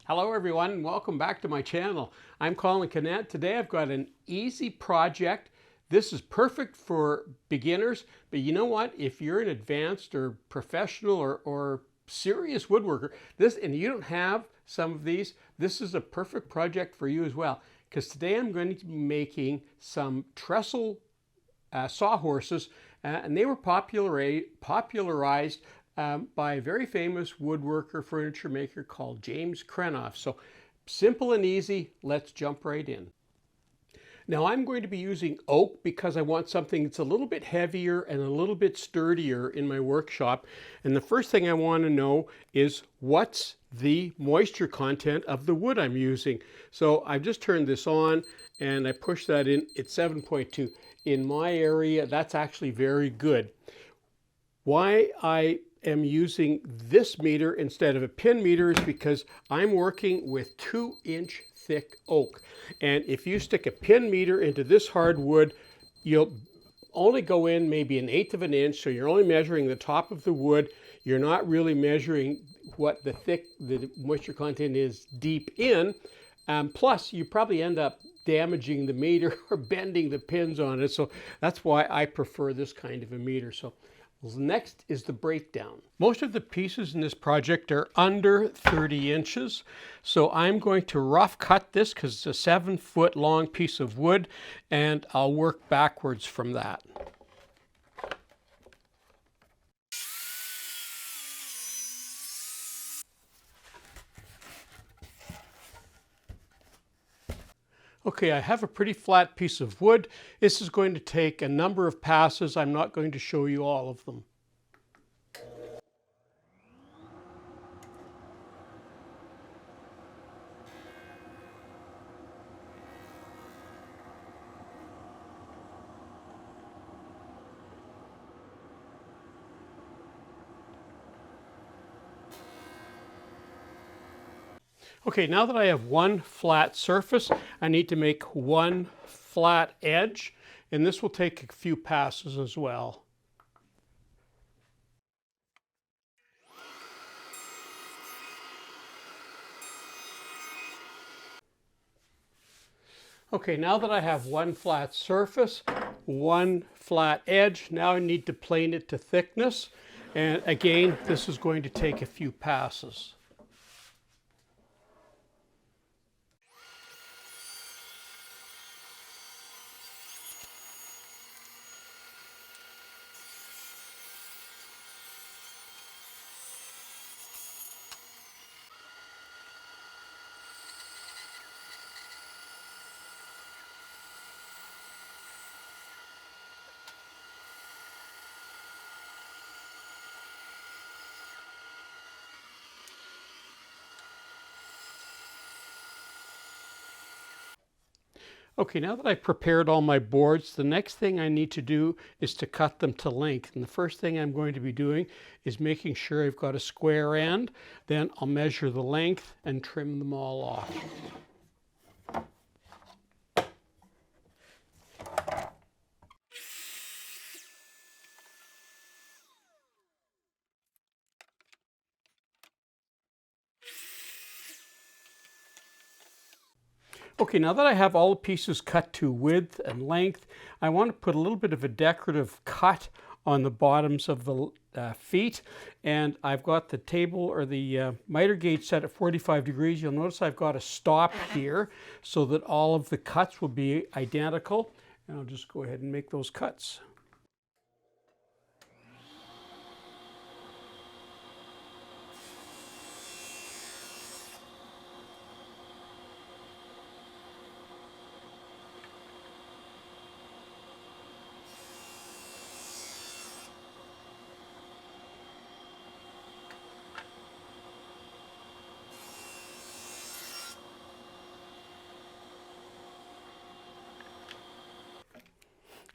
Hello everyone and welcome back to my channel. I'm Colin Canet. Today I've got an easy project. This is perfect for beginners, but you know what? If you're an advanced or professional or serious woodworker, and you don't have some of these, this is a perfect project for you as well. Because today I'm going to be making some trestle sawhorses, and they were popularized by a very famous woodworker, furniture maker called James Krenoff. So simple and easy, let's jump right in. Now I'm going to be using oak because I want something that's a little bit heavier and a little bit sturdier in my workshop. And the first thing I want to know is what's the moisture content of the wood I'm using. So I've just turned this on and I push that in. It's 7.2. In my area, that's actually very good. Why I am using this meter instead of a pin meter is because I'm working with 2-inch thick oak. And if you stick a pin meter into this hardwood, you'll only go in maybe 1/8 of an inch. So you're only measuring the top of the wood. You're not really measuring what the moisture content is deep in. Plus, you probably end up damaging the meter or bending the pins on it. So that's why I prefer this kind of a meter. So next is the breakdown. Most of the pieces in this project are under 30 inches. So I'm going to rough cut this because it's a 7-foot long piece of wood, and I'll work backwards from that. Okay, I have a pretty flat piece of wood. This is going to take a number of passes. I'm not going to show you all of them. Okay, now that I have one flat surface, I need to make one flat edge, and this will take a few passes as well. Okay, now that I have one flat surface, one flat edge, now I need to plane it to thickness. And again, this is going to take a few passes. Okay, now that I've prepared all my boards, the next thing I need to do is to cut them to length. And the first thing I'm going to be doing is making sure I've got a square end. Then I'll measure the length and trim them all off. Okay, now that I have all the pieces cut to width and length, I want to put a little bit of a decorative cut on the bottoms of the feet. And I've got the table or the miter gauge set at 45 degrees. You'll notice I've got a stop here so that all of the cuts will be identical. And I'll just go ahead and make those cuts.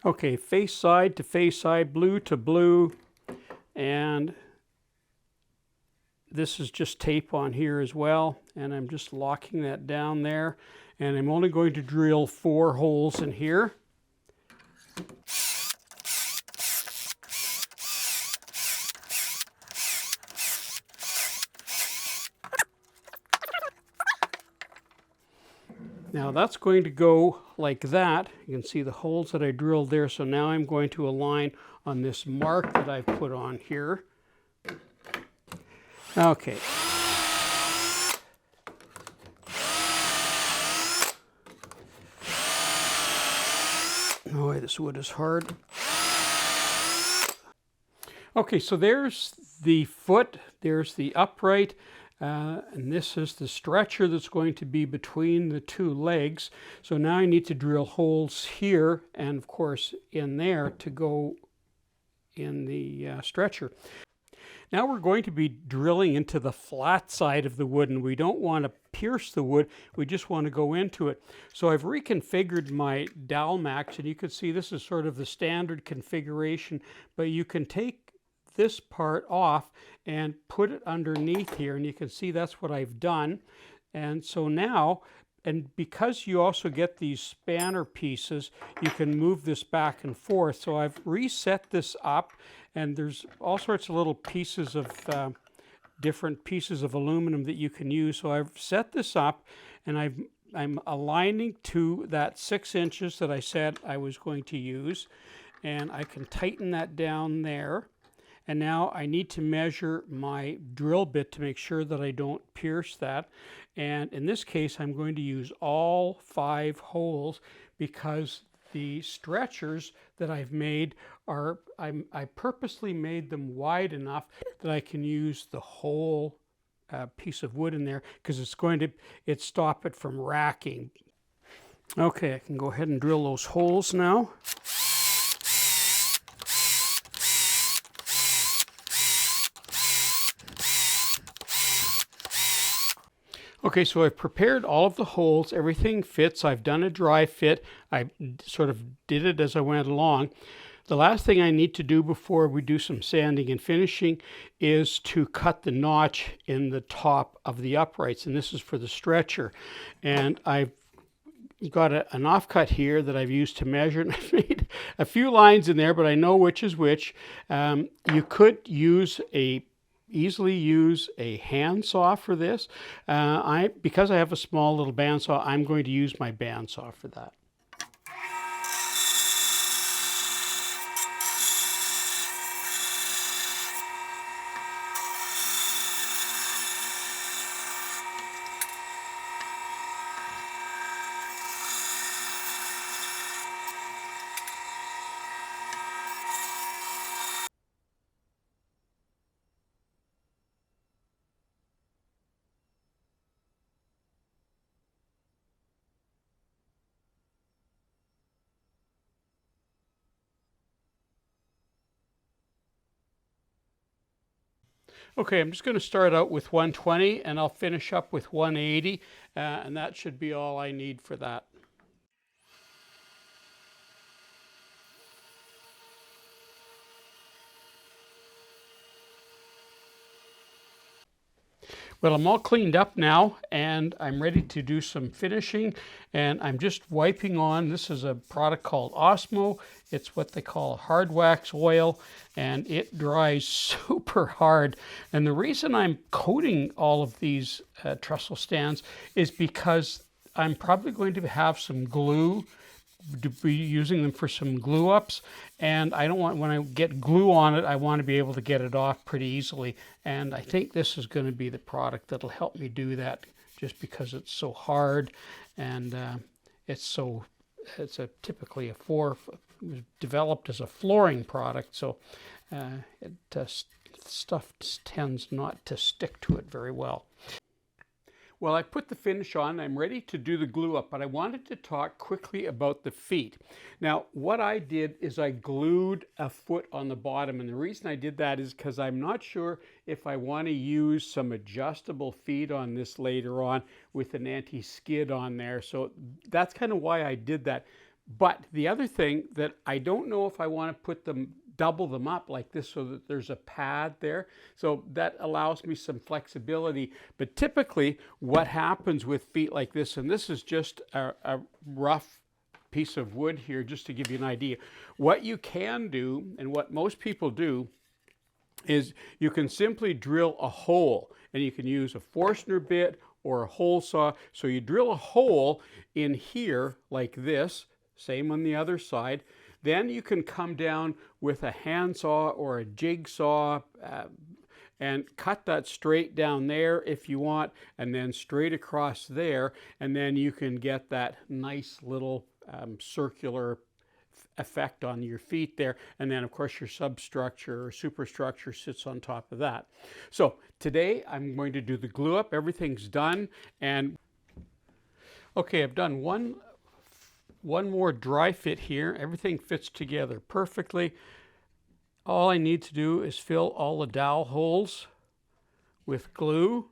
Okay, face side to face side, blue to blue, and this is just tape on here as well, and I'm just locking that down there, and I'm only going to drill 4 holes in here. Now that's going to go like that. You can see the holes that I drilled there. So now I'm going to align on this mark that I've put on here. Okay. Oh, this wood is hard. Okay, so there's the foot, there's the upright, and this is the stretcher that's going to be between the two legs. So now I need to drill holes here and, of course, in there to go in the stretcher. Now we're going to be drilling into the flat side of the wood, and we don't want to pierce the wood, we just want to go into it. So I've reconfigured my dowel max, and you can see this is sort of the standard configuration, but you can take this part off and put it underneath here, and you can see that's what I've done. And so now, and because you also get these spanner pieces, you can move this back and forth. So I've reset this up, and there's all sorts of little pieces of different pieces of aluminum that you can use. So I've set this up, and I'm aligning to that 6 inches that I said I was going to use, and I can tighten that down there. And now I need to measure my drill bit to make sure that I don't pierce that. And in this case, I'm going to use all 5 holes because the stretchers that I've made are, I purposely made them wide enough that I can use the whole piece of wood in there, because it's going to stop it from racking. Okay, I can go ahead and drill those holes now. Okay, so I've prepared all of the holes, everything fits, I've done a dry fit, I sort of did it as I went along. The last thing I need to do before we do some sanding and finishing is to cut the notch in the top of the uprights, and this is for the stretcher. And I've got an offcut here that I've used to measure, and I've made a few lines in there, but I know which is which. You could easily use a handsaw for this. Because I have a small little bandsaw, I'm going to use my bandsaw for that. Okay, I'm just going to start out with 120 and I'll finish up with 180, and that should be all I need for that. Well, I'm all cleaned up now, and I'm ready to do some finishing, and I'm just wiping on. This is a product called Osmo. It's what they call hard wax oil, and it dries super hard. And the reason I'm coating all of these trestle stands is because I'm probably going to have some glue, to be using them for some glue ups, and I don't want, when I get glue on it, I want to be able to get it off pretty easily, and I think this is going to be the product that'll help me do that, just because it's so hard, and it's typically it was developed as a flooring product, so stuff tends not to stick to it very well. Well, I put the finish on, I'm ready to do the glue up, but I wanted to talk quickly about the feet. Now, what I did is I glued a foot on the bottom, and the reason I did that is because I'm not sure if I want to use some adjustable feet on this later on with an anti-skid on there, so that's kind of why I did that. But the other thing that I don't know if I want to put them, double them up like this so that there's a pad there. So that allows me some flexibility. But typically what happens with feet like this, and this is just a rough piece of wood here just to give you an idea. What you can do, and what most people do, is you can simply drill a hole, and you can use a Forstner bit or a hole saw. So you drill a hole in here like this, same on the other side. Then you can come down with a handsaw or a jigsaw and cut that straight down there if you want, and then straight across there, and then you can get that nice little circular effect on your feet there, and then of course your substructure or superstructure sits on top of that. So today I'm going to do the glue up. Everything's done, and okay, I've done one more dry fit here. Everything fits together perfectly. All I need to do is fill all the dowel holes with glue.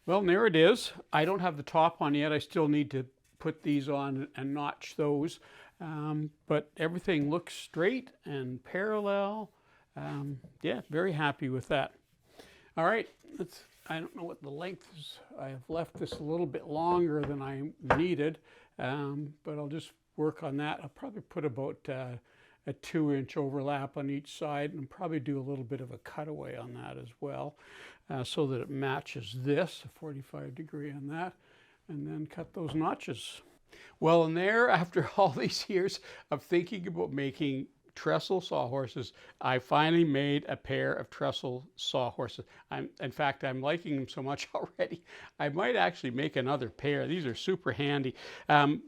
Well, there it is. I don't have the top on yet. I still need to put these on and notch those. But everything looks straight and parallel. Yeah, very happy with that. All right, I don't know what the length is. I have left this a little bit longer than I needed, but I'll just work on that. I'll probably put about a 2-inch overlap on each side, and probably do a little bit of a cutaway on that as well, so that it matches this, a 45 degree on that, and then cut those notches. Well, and there, after all these years of thinking about making trestle sawhorses, I finally made a pair of trestle sawhorses. In fact, I'm liking them so much already, I might actually make another pair. These are super handy.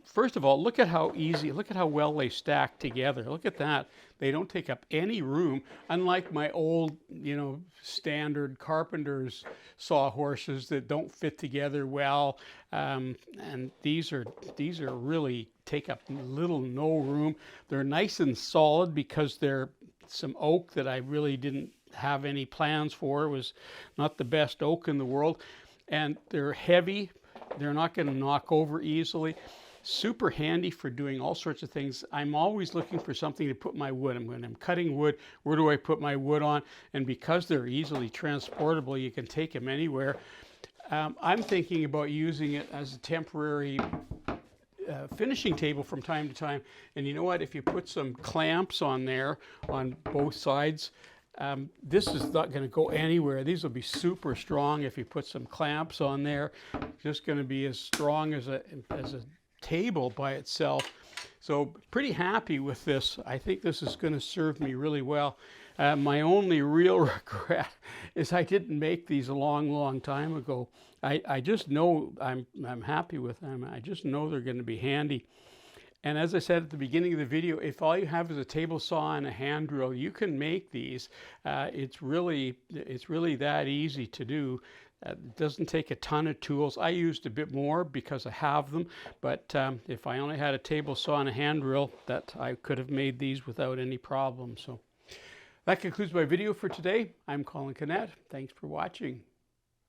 First of all, look at how easy, look at how well they stack together. Look at that. They don't take up any room, unlike my old, standard carpenter's sawhorses that don't fit together well. And these are really take up little no room. They're nice and solid because they're some oak that I really didn't have any plans for. It was not the best oak in the world. And they're heavy. They're not going to knock over easily. Super handy for doing all sorts of things. I'm always looking for something to put my wood. And when I'm cutting wood, where do I put my wood on? And because they're easily transportable, you can take them anywhere. I'm thinking about using it as a temporary finishing table from time to time. And you know what? If you put some clamps on there on both sides, this is not going to go anywhere. These will be super strong if you put some clamps on there. Just going to be as strong as a table by itself. So pretty happy with this. I think this is going to serve me really well. My only real regret is I didn't make these a long time ago. I just know I'm happy with them. I just know they're going to be handy. And as I said at the beginning of the video, if all you have is a table saw and a hand drill, you can make these. It's really that easy to do. It doesn't take a ton of tools. I used a bit more because I have them, but if I only had a table saw and a hand drill, that I could have made these without any problem. So that concludes my video for today. I'm Colin Canet. Thanks for watching.